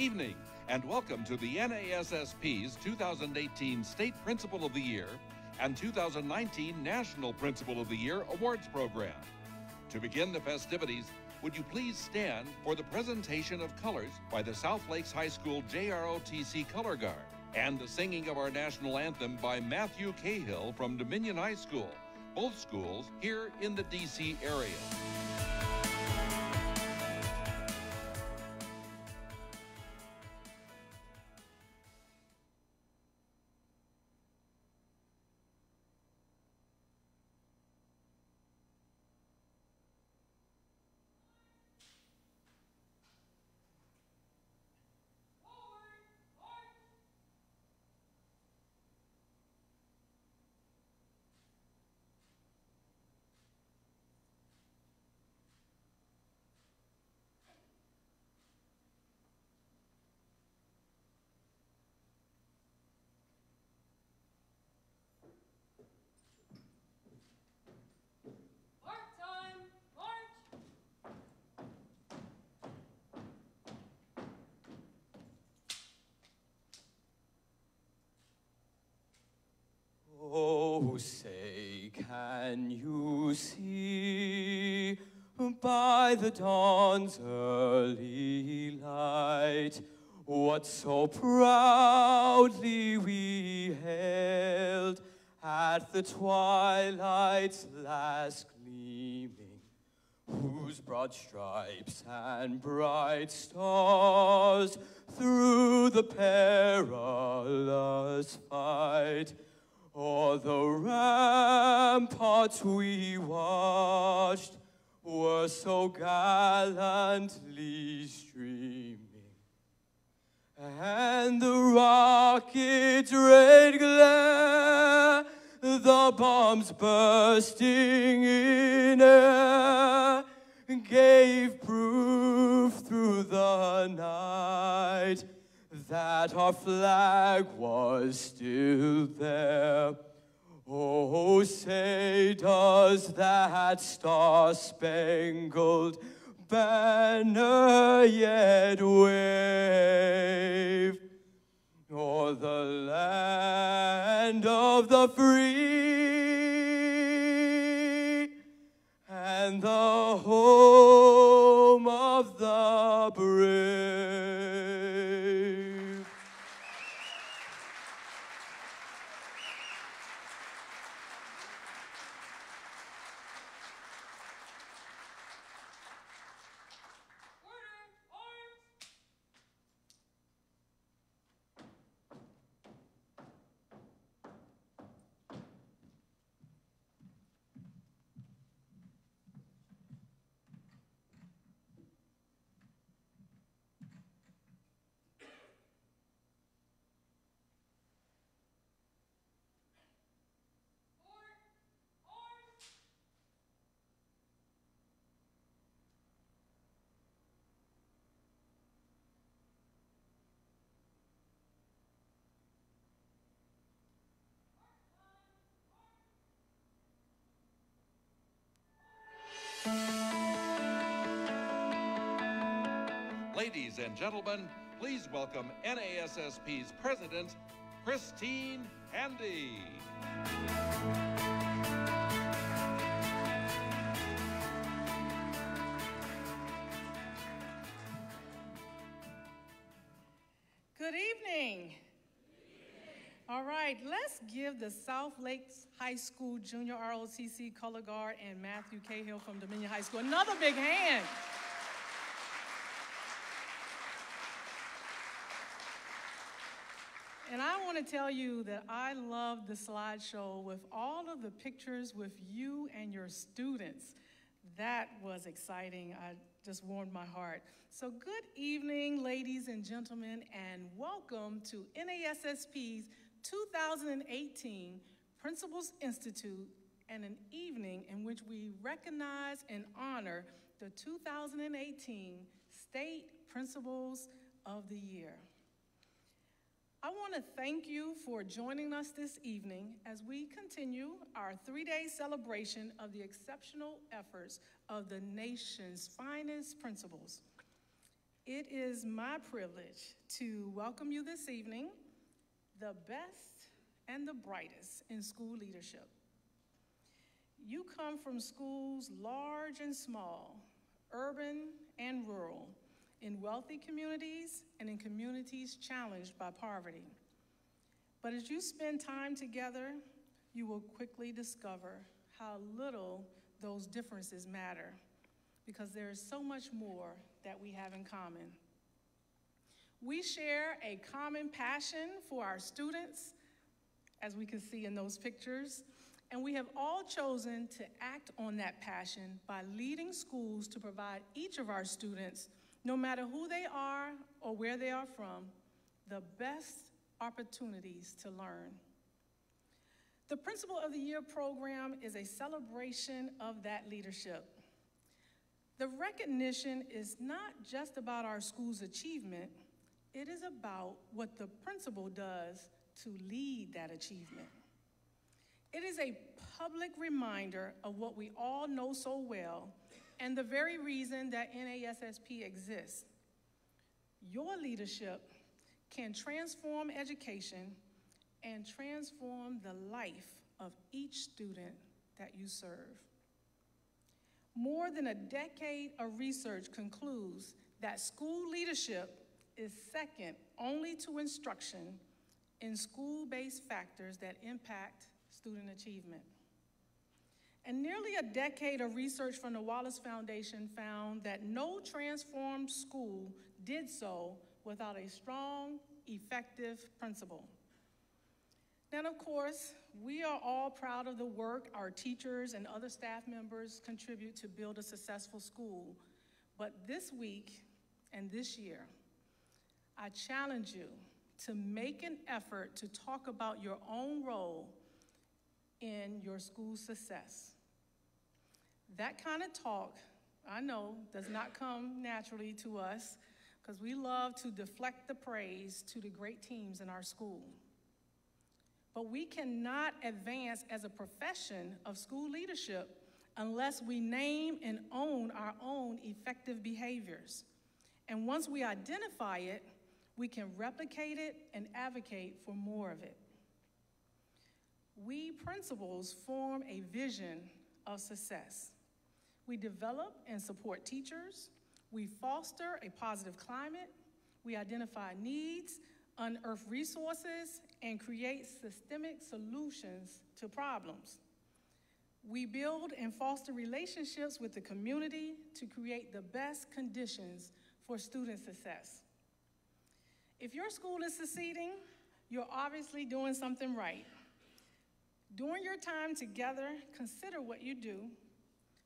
evening, and welcome to the NASSP's 2018 State Principal of the Year and 2019 National Principal of the Year Awards Program. To begin the festivities, would you please stand for the presentation of colors by the South Lakes High School JROTC Color Guard and the singing of our national anthem by Matthew Cahill from Dominion High School, both schools here in the D.C. area. Oh, say, can you see by the dawn's early light what so proudly we hailed at the twilight's last gleaming, whose broad stripes and bright stars through the perilous fight o'er the ramparts we watched were so gallantly streaming, and the rocket's red glare, the bombs bursting in air, gave proof through the night that our flag was still there. Oh, say, does that star-spangled banner yet wave o'er the land of the free and the home of the brave? Ladies and gentlemen, please welcome NASSP's President, Christine Handy. Good evening. All right, let's give the South Lakes High School Junior ROTC Color Guard and Matthew Cahill from Dominion High School another big hand. And I want to tell you that I love the slideshow with all of the pictures with you and your students. That was exciting. I just warmed my heart. So good evening, ladies and gentlemen, and welcome to NASSP's 2018 Principals Institute, and an evening in which we recognize and honor the 2018 State Principals of the Year. I want to thank you for joining us this evening as we continue our three-day celebration of the exceptional efforts of the nation's finest principals. It is my privilege to welcome you this evening, the best and the brightest in school leadership. You come from schools large and small, urban and rural, in wealthy communities and in communities challenged by poverty. But as you spend time together, you will quickly discover how little those differences matter, because there is so much more that we have in common. We share a common passion for our students, as we can see in those pictures, and we have all chosen to act on that passion by leading schools to provide each of our students, no matter who they are or where they are from, the best opportunities to learn. The Principal of the Year program is a celebration of that leadership. The recognition is not just about our school's achievement, it is about what the principal does to lead that achievement. It is a public reminder of what we all know so well and the very reason that NASSP exists. Your leadership can transform education and transform the life of each student that you serve. More than a decade of research concludes that school leadership is second only to instruction in school-based factors that impact student achievement. And nearly a decade of research from the Wallace Foundation found that no transformed school did so without a strong, effective principal. Now, of course, we are all proud of the work our teachers and other staff members contribute to build a successful school. But this week and this year, I challenge you to make an effort to talk about your own role in your school's success. That kind of talk, I know, does not come naturally to us because we love to deflect the praise to the great teams in our school. But we cannot advance as a profession of school leadership unless we name and own our own effective behaviors. And once we identify it, we can replicate it and advocate for more of it. We principals form a vision of success. We develop and support teachers. We foster a positive climate. We identify needs, unearth resources, and create systemic solutions to problems. We build and foster relationships with the community to create the best conditions for student success. If your school is succeeding, you're obviously doing something right. During your time together, consider what you do,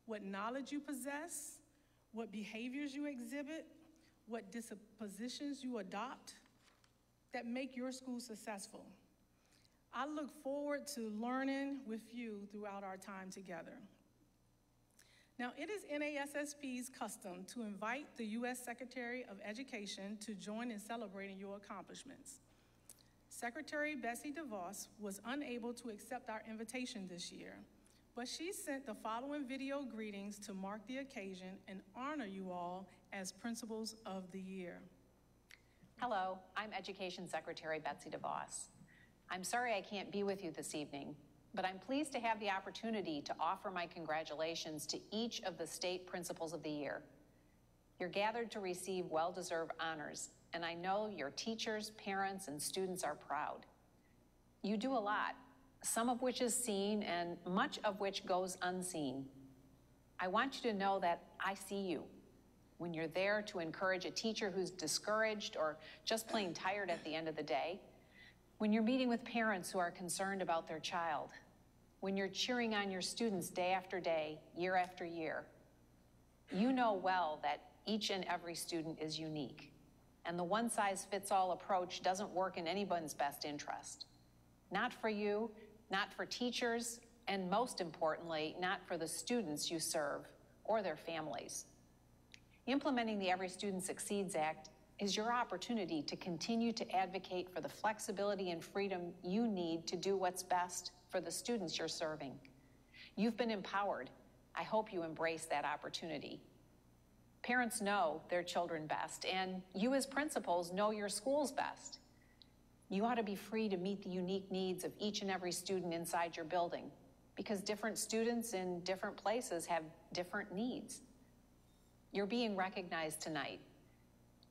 what knowledge you possess, what behaviors you exhibit, what dispositions you adopt that make your school successful. I look forward to learning with you throughout our time together. Now, it is NASSP's custom to invite the U.S. Secretary of Education to join in celebrating your accomplishments. Secretary Betsy DeVos was unable to accept our invitation this year, but she sent the following video greetings to mark the occasion and honor you all as Principals of the Year. Hello, I'm Education Secretary Betsy DeVos. I'm sorry I can't be with you this evening, but I'm pleased to have the opportunity to offer my congratulations to each of the State Principals of the Year. You're gathered to receive well-deserved honors, and I know your teachers, parents, and students are proud. You do a lot, some of which is seen and much of which goes unseen. I want you to know that I see you when you're there to encourage a teacher who's discouraged or just plain tired at the end of the day, when you're meeting with parents who are concerned about their child, when you're cheering on your students day after day, year after year. You know well that each and every student is unique, and the one-size-fits-all approach doesn't work in anyone's best interest. Not for you, not for teachers, and most importantly, not for the students you serve or their families. Implementing the Every Student Succeeds Act is your opportunity to continue to advocate for the flexibility and freedom you need to do what's best for the students you're serving. You've been empowered. I hope you embrace that opportunity. Parents know their children best, and you as principals know your schools best. You ought to be free to meet the unique needs of each and every student inside your building, because different students in different places have different needs. You're being recognized tonight,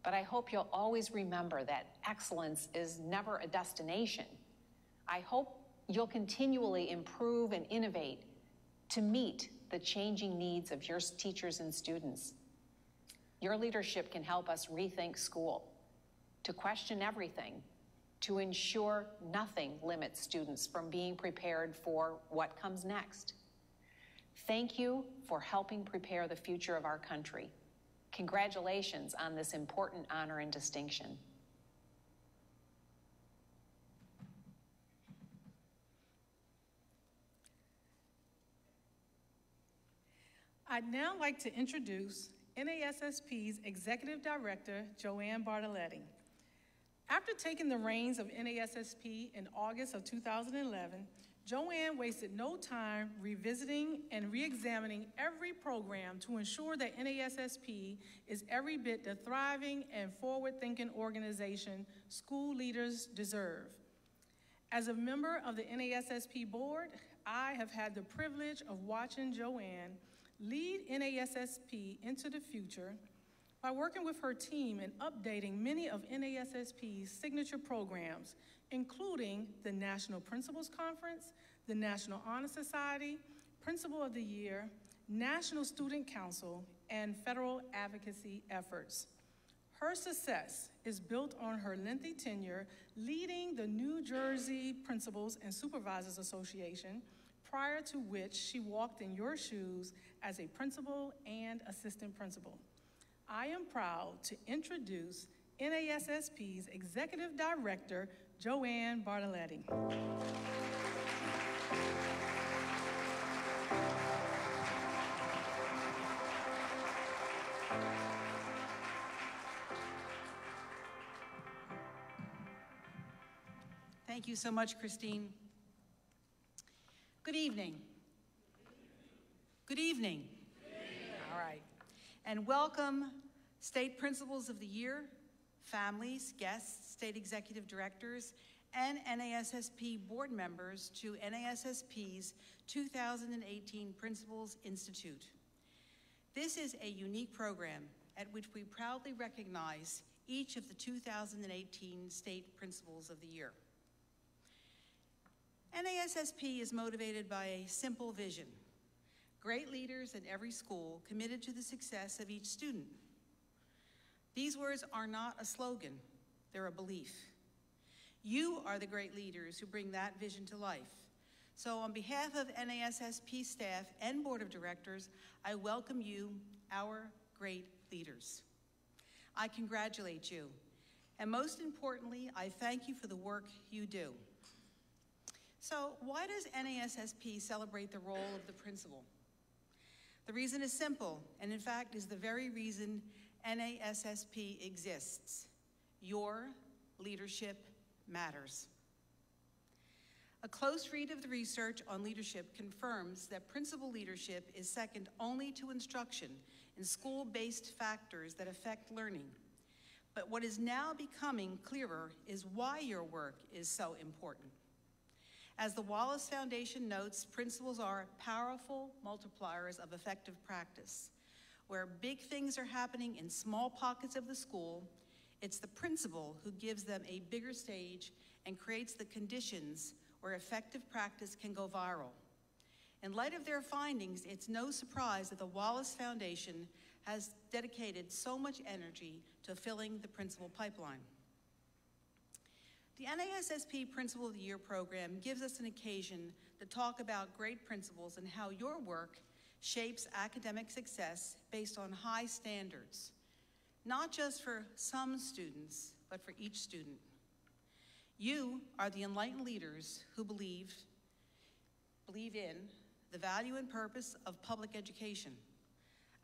but I hope you'll always remember that excellence is never a destination. I hope you'll continually improve and innovate to meet the changing needs of your teachers and students. Your leadership can help us rethink school, to question everything, to ensure nothing limits students from being prepared for what comes next. Thank you for helping prepare the future of our country. Congratulations on this important honor and distinction. I'd now like to introduce NASSP's Executive Director, Joanne Bartoletti. After taking the reins of NASSP in August of 2011, Joanne wasted no time revisiting and re-examining every program to ensure that NASSP is every bit the thriving and forward-thinking organization school leaders deserve. As a member of the NASSP board, I have had the privilege of watching Joanne lead NASSP into the future by working with her team and updating many of NASSP's signature programs, including the National Principals Conference, the National Honor Society, Principal of the Year, National Student Council, and federal advocacy efforts. Her success is built on her lengthy tenure leading the New Jersey Principals and Supervisors Association, prior to which she walked in your shoes as a principal and assistant principal. I am proud to introduce NASSP's Executive Director, Joanne Bartoletti. Thank you so much, Christine. Good evening. Good evening. All right. And welcome, State Principals of the Year, families, guests, State Executive Directors, and NASSP board members to NASSP's 2018 Principals Institute. This is a unique program at which we proudly recognize each of the 2018 State Principals of the Year. NASSP is motivated by a simple vision: great leaders in every school committed to the success of each student. These words are not a slogan, they're a belief. You are the great leaders who bring that vision to life. So on behalf of NASSP staff and board of directors, I welcome you, our great leaders. I congratulate you, and most importantly, I thank you for the work you do. So why does NASSP celebrate the role of the principal? The reason is simple, and in fact is the very reason NASSP exists. Your leadership matters. A close read of the research on leadership confirms that principal leadership is second only to instruction in school-based factors that affect learning. But what is now becoming clearer is why your work is so important. As the Wallace Foundation notes, principals are powerful multipliers of effective practice. Where big things are happening in small pockets of the school, it's the principal who gives them a bigger stage and creates the conditions where effective practice can go viral. In light of their findings, it's no surprise that the Wallace Foundation has dedicated so much energy to filling the principal pipeline. The NASSP Principal of the Year program gives us an occasion to talk about great principals and how your work shapes academic success based on high standards, not just for some students, but for each student. You are the enlightened leaders who believe in the value and purpose of public education,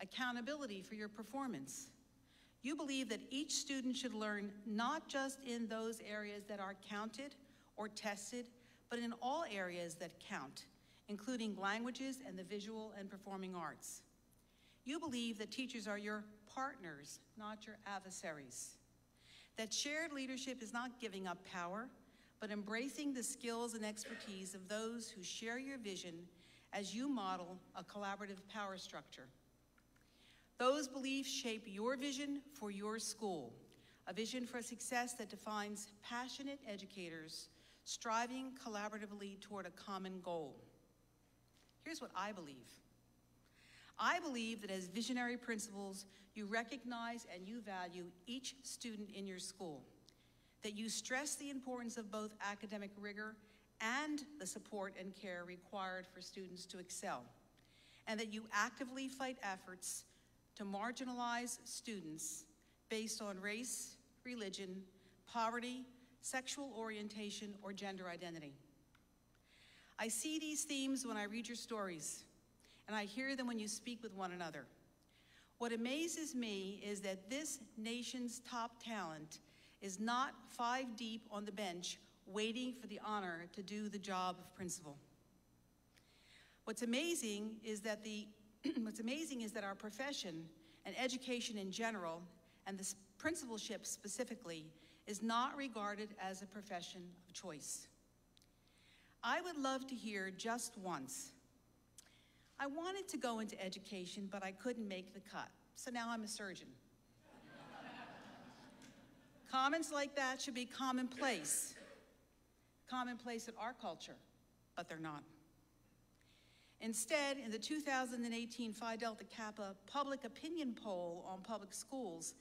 accountability for your performance. You believe that each student should learn not just in those areas that are counted or tested, but in all areas that count, including languages and the visual and performing arts. You believe that teachers are your partners, not your adversaries. That shared leadership is not giving up power, but embracing the skills and expertise of those who share your vision as you model a collaborative power structure. Those beliefs shape your vision for your school, a vision for success that defines passionate educators striving collaboratively toward a common goal. Here's what I believe. I believe that as visionary principals, you recognize and you value each student in your school, that you stress the importance of both academic rigor and the support and care required for students to excel, and that you actively fight efforts to marginalize students based on race, religion, poverty, sexual orientation, or gender identity. I see these themes when I read your stories, and I hear them when you speak with one another. What amazes me is that this nation's top talent is not 5 deep on the bench waiting for the honor to do the job of principal. What's amazing is that our profession and education in general, and the principalship specifically, is not regarded as a profession of choice. I would love to hear just once, I wanted to go into education, but I couldn't make the cut, so now I'm a surgeon. Comments like that should be commonplace in our culture, but they're not. Instead, in the 2018 Phi Delta Kappa public opinion poll on public schools,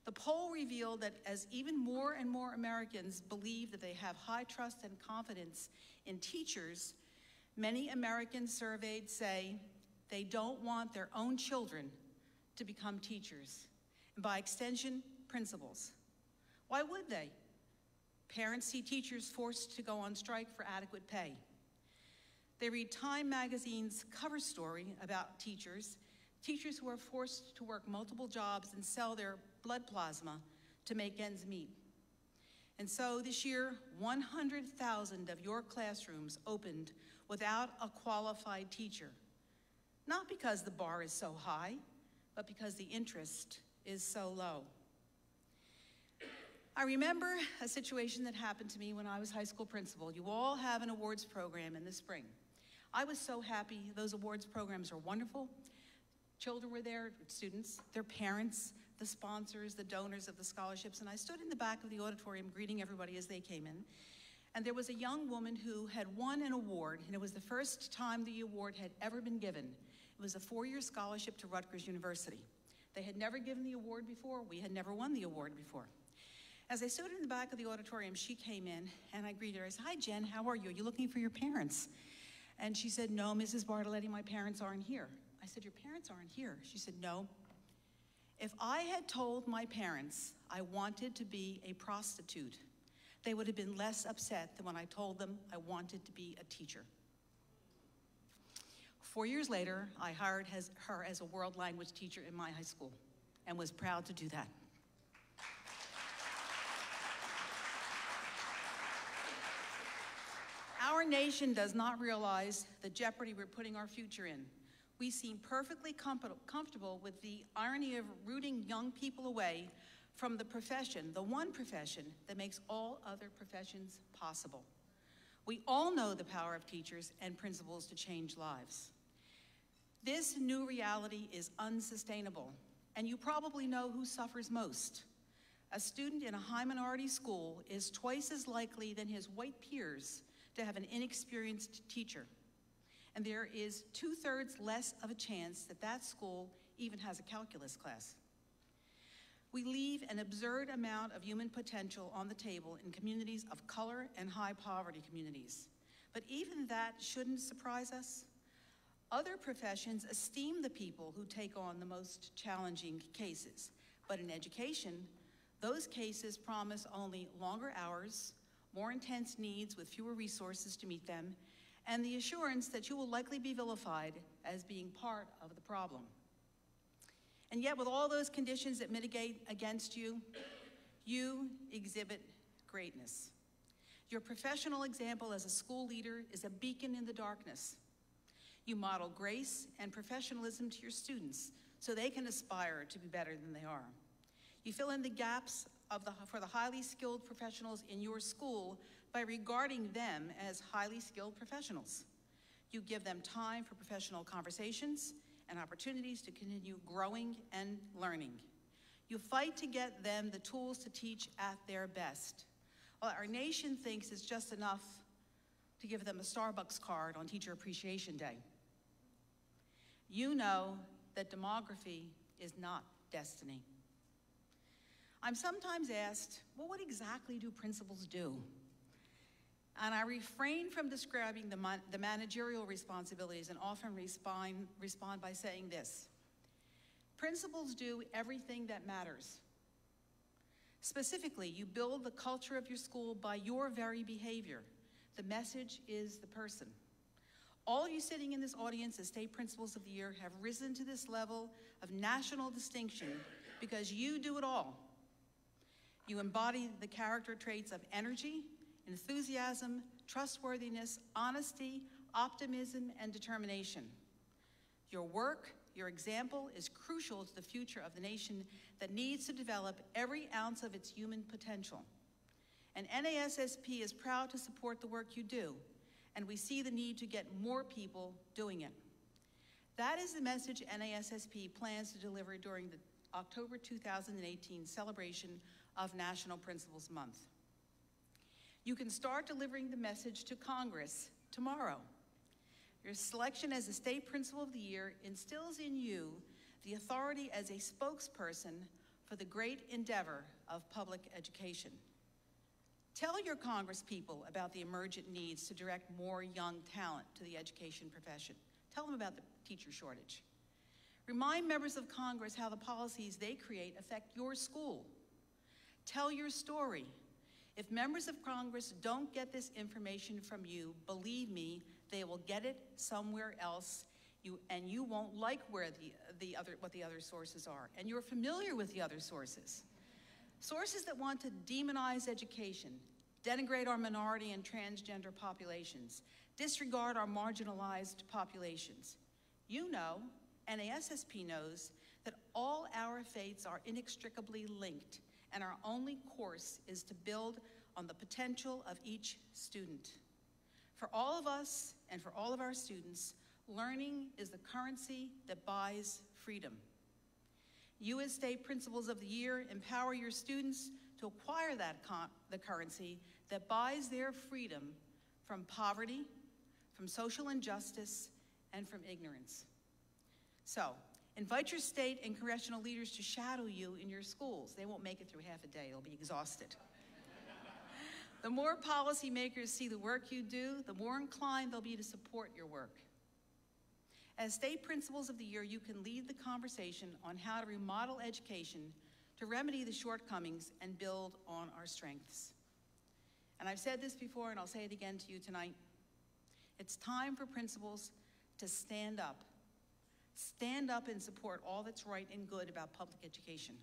the poll revealed that as even more and more Americans believe that they have high trust and confidence in teachers, many Americans surveyed say they don't want their own children to become teachers, and by extension, principals. Why would they? Parents see teachers forced to go on strike for adequate pay. They read Time magazine's cover story about teachers who are forced to work multiple jobs and sell their blood plasma to make ends meet. And so this year, 100,000 of your classrooms opened without a qualified teacher. Not because the bar is so high, but because the interest is so low. I remember a situation that happened to me when I was high school principal. You all have an awards program in the spring. I was so happy. Those awards programs are wonderful. Children were there, students, their parents, the sponsors, the donors of the scholarships, and I stood in the back of the auditorium greeting everybody as they came in. And there was a young woman who had won an award, and it was the first time the award had ever been given. It was a 4-year scholarship to Rutgers University. They had never given the award before. We had never won the award before. As I stood in the back of the auditorium, she came in, and I greeted her. I said, "Hi, Jen, how are you? Are you looking for your parents?" And she said, "No, Mrs. Bartoletti, my parents aren't here." I said, "Your parents aren't here?" She said, "No. If I had told my parents I wanted to be a prostitute, they would have been less upset than when I told them I wanted to be a teacher." 4 years later, I hired her as a world language teacher in my high school and was proud to do that. Our nation does not realize the jeopardy we're putting our future in. We seem perfectly comfortable with the irony of rooting young people away from the profession, the one profession that makes all other professions possible. We all know the power of teachers and principals to change lives. This new reality is unsustainable, and you probably know who suffers most. A student in a high minority school is twice as likely than his white peers to have an inexperienced teacher. And there is 2/3 less of a chance that that school even has a calculus class. We leave an absurd amount of human potential on the table in communities of color and high poverty communities. But even that shouldn't surprise us. Other professions esteem the people who take on the most challenging cases. But in education, those cases promise only longer hours, more intense needs with fewer resources to meet them, and the assurance that you will likely be vilified as being part of the problem. And yet, with all those conditions that mitigate against you, you exhibit greatness. Your professional example as a school leader is a beacon in the darkness. You model grace and professionalism to your students so they can aspire to be better than they are. You fill in the gaps for the highly skilled professionals in your school by regarding them as highly skilled professionals. You give them time for professional conversations and opportunities to continue growing and learning. You fight to get them the tools to teach at their best. Well, our nation thinks it's just enough to give them a Starbucks card on Teacher Appreciation Day. You know that demography is not destiny. I'm sometimes asked, well, what exactly do principals do? And I refrain from describing the managerial responsibilities and often respond by saying this: principals do everything that matters. Specifically, you build the culture of your school by your very behavior. The message is the person. All of you sitting in this audience as State Principals of the Year have risen to this level of national distinction because you do it all. You embody the character traits of energy, enthusiasm, trustworthiness, honesty, optimism, and determination. Your work, your example is crucial to the future of the nation that needs to develop every ounce of its human potential. And NASSP is proud to support the work you do, and we see the need to get more people doing it. That is the message NASSP plans to deliver during the October 2018 celebration of National Principals Month. You can start delivering the message to Congress tomorrow. Your selection as the State Principal of the Year instills in you the authority as a spokesperson for the great endeavor of public education. Tell your Congresspeople about the emergent needs to direct more young talent to the education profession. Tell them about the teacher shortage. Remind members of Congress how the policies they create affect your school. Tell your story. If members of Congress don't get this information from you, believe me, they will get it somewhere else, and you won't like where what the other sources are. And you're familiar with the other sources. Sources that want to demonize education, denigrate our minority and transgender populations, disregard our marginalized populations. You know, NASSP knows, that all our faiths are inextricably linked, and our only course is to build on the potential of each student. For all of us and for all of our students, learning is the currency that buys freedom. You as State Principals of the Year empower your students to acquire the currency that buys their freedom from poverty, from social injustice, and from ignorance. So, invite your state and congressional leaders to shadow you in your schools. They won't make it through half a day, they'll be exhausted. The more policymakers see the work you do, the more inclined they'll be to support your work. As State Principals of the Year, you can lead the conversation on how to remodel education to remedy the shortcomings and build on our strengths. And I've said this before, and I'll say it again to you tonight. It's time for principals to stand up. Stand up and support all that's right and good about public education.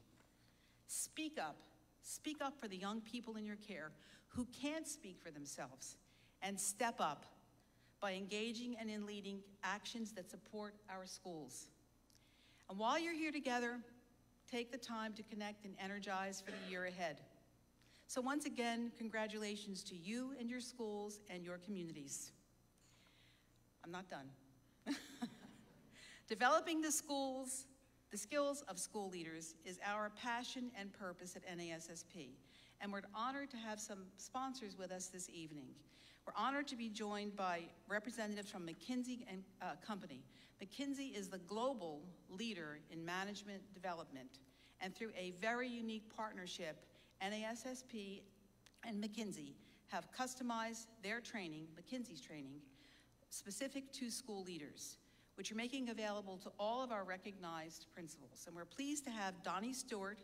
Speak up. Speak up for the young people in your care who can't speak for themselves, and step up by engaging and in leading actions that support our schools. And while you're here together, take the time to connect and energize for the year ahead. So once again, congratulations to you and your schools and your communities. I'm not done. Developing the skills of school leaders is our passion and purpose at NASSP. And we're honored to have some sponsors with us this evening. We're honored to be joined by representatives from McKinsey and Company. McKinsey is the global leader in management development. And through a very unique partnership, NASSP and McKinsey have customized their training, McKinsey's training, specific to school leaders, which are making available to all of our recognized principals. And we're pleased to have Donnie Stewart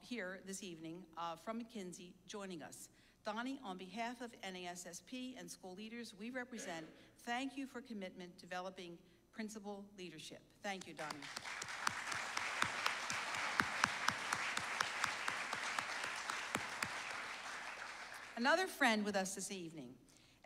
here this evening from McKinsey joining us. Donnie, on behalf of NASSP and school leaders we represent, thank you for commitment to developing principal leadership. Thank you, Donnie. Another friend with us this evening.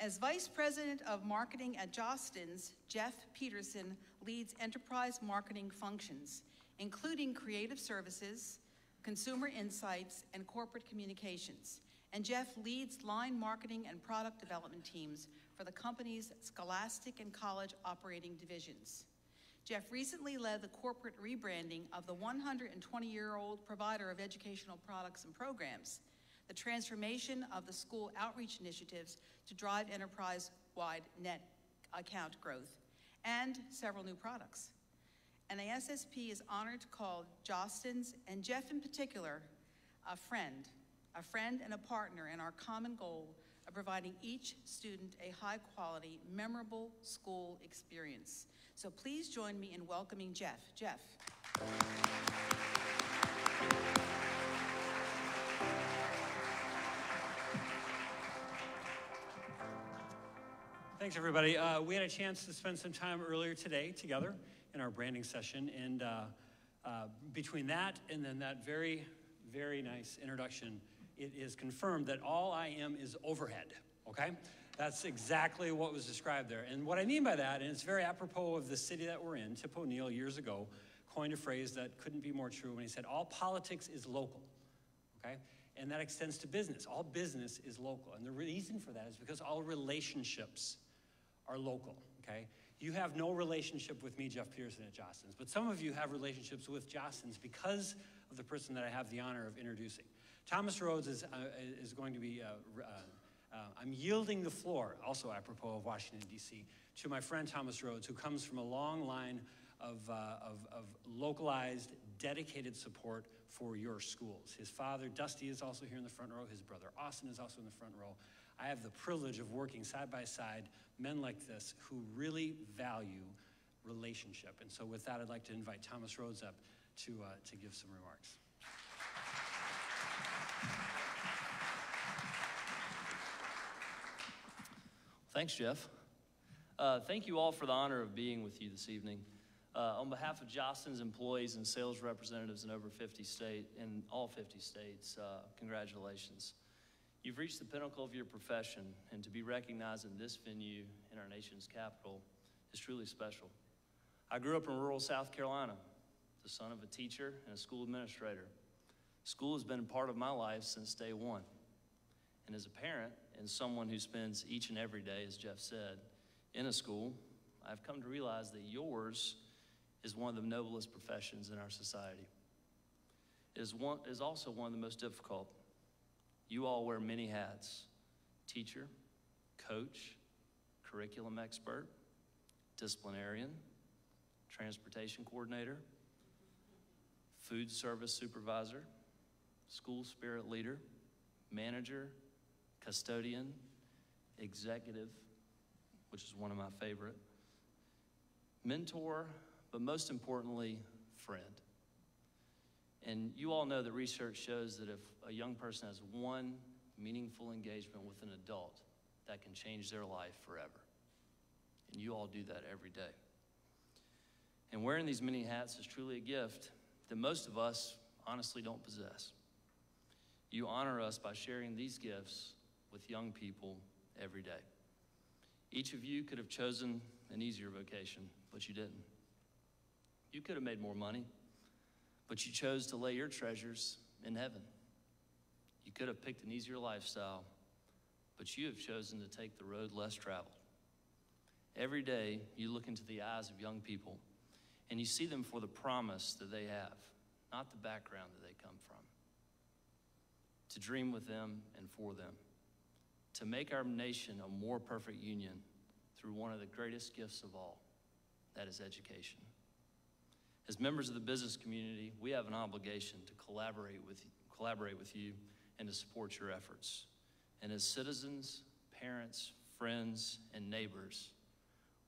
As Vice President of Marketing at Jostens, Jeff Peterson leads enterprise marketing functions. including creative services, consumer insights, and corporate communications. And Jeff leads line marketing and product development teams for the company's scholastic and college operating divisions. Jeff recently led the corporate rebranding of the 120-year-old provider of educational products and programs, the transformation of the school outreach initiatives to drive enterprise-wide net account growth, and several new products. NASSP is honored to call Jostens, and Jeff in particular, a friend and a partner in our common goal of providing each student a high-quality, memorable school experience. So please join me in welcoming Jeff. Jeff. Thanks, everybody. We had a chance to spend some time earlier today together in our branding session, and between that and then that very, very nice introduction, it is confirmed that all I am is overhead, okay? That's exactly what was described there. And what I mean by that, and it's very apropos of the city that we're in, Tip O'Neill years ago coined a phrase that couldn't be more true when he said, all politics is local, okay? And that extends to business. All business is local. And the reason for that is because all relationships are local, okay? You have no relationship with me, Jeff Pearson, at Jostens, but some of you have relationships with Jostens because of the person that I have the honor of introducing. Thomas Rhodes is going to be, I'm yielding the floor, also apropos of Washington, D.C., to my friend Thomas Rhodes, who comes from a long line of localized, dedicated support for your schools. His father, Dusty, is also here in the front row. His brother, Austin, is also in the front row. I have the privilege of working side by side men like this who really value relationship. And so with that, I'd like to invite Thomas Rhodes up to give some remarks. Thanks, Jeff. Thank you all for the honor of being with you this evening. On behalf of Jostens employees and sales representatives in over 50 states, in all 50 states, congratulations. You've reached the pinnacle of your profession, and to be recognized in this venue in our nation's capital is truly special. I grew up in rural South Carolina, the son of a teacher and a school administrator. School has been a part of my life since day one. And as a parent and someone who spends each and every day, as Jeff said, in a school, I've come to realize that yours is one of the noblest professions in our society. It is also one of the most difficult. You all wear many hats: teacher, coach, curriculum expert, disciplinarian, transportation coordinator, food service supervisor, school spirit leader, manager, custodian, executive, which is one of my favorite, mentor, but most importantly, friend. And you all know that research shows that if a young person has one meaningful engagement with an adult, that can change their life forever. And you all do that every day. And wearing these many hats is truly a gift that most of us honestly don't possess. You honor us by sharing these gifts with young people every day. Each of you could have chosen an easier vocation, but you didn't. You could have made more money, but you chose to lay your treasures in heaven. You could have picked an easier lifestyle, but you have chosen to take the road less traveled. Every day, you look into the eyes of young people, and you see them for the promise that they have, not the background that they come from. To dream with them and for them. To make our nation a more perfect union through one of the greatest gifts of all, that is education. As members of the business community, we have an obligation to collaborate with you and to support your efforts. And as citizens, parents, friends, and neighbors,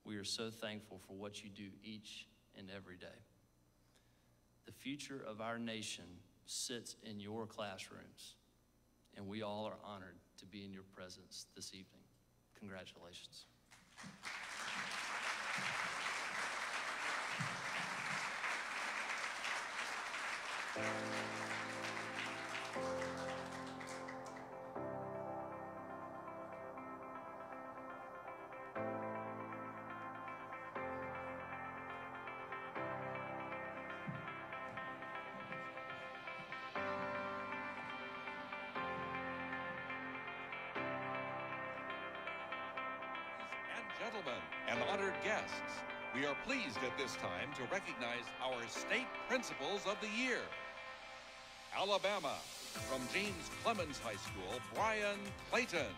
we are so thankful for what you do each and every day. The future of our nation sits in your classrooms, and we all are honored to be in your presence this evening. Congratulations. gentlemen, and honored guests, we are pleased at this time to recognize our state principals of the year. Alabama, from James Clemens High School, Brian Clayton.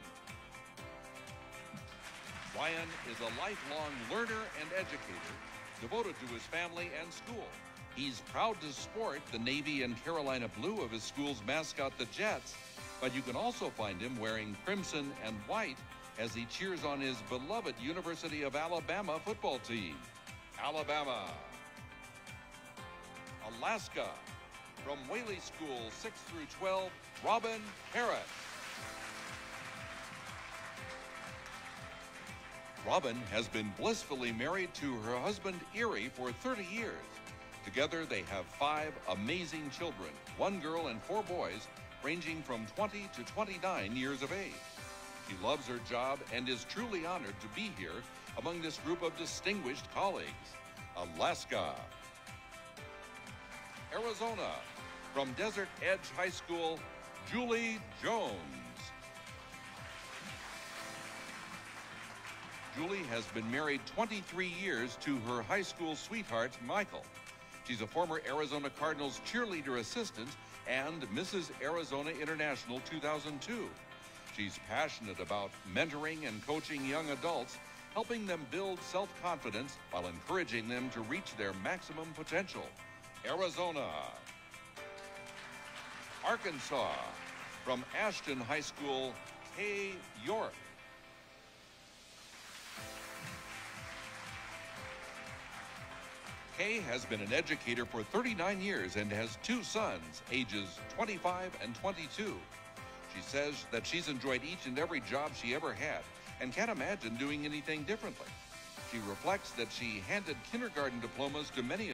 Brian is a lifelong learner and educator, devoted to his family and school. He's proud to sport the navy and Carolina blue of his school's mascot, the Jets, but you can also find him wearing crimson and white as he cheers on his beloved University of Alabama football team. Alabama. Alaska, from Whaley School 6 through 12, Robin Harris. Robin has been blissfully married to her husband Erie for 30 years. Together they have 5 amazing children, 1 girl and 4 boys, ranging from 20 to 29 years of age. She loves her job and is truly honored to be here among this group of distinguished colleagues. Alaska. Arizona, from Desert Edge High School, Julie Jones. Julie has been married 23 years to her high school sweetheart, Michael. She's a former Arizona Cardinals cheerleader assistant and Mrs. Arizona International 2002. She's passionate about mentoring and coaching young adults, helping them build self-confidence while encouraging them to reach their maximum potential. Arizona. Arkansas, from Ashton High School, Kay York. Kay has been an educator for 39 years and has 2 sons, ages 25 and 22. She says that she's enjoyed each and every job she ever had and can't imagine doing anything differently. She reflects that she handed kindergarten diplomas to many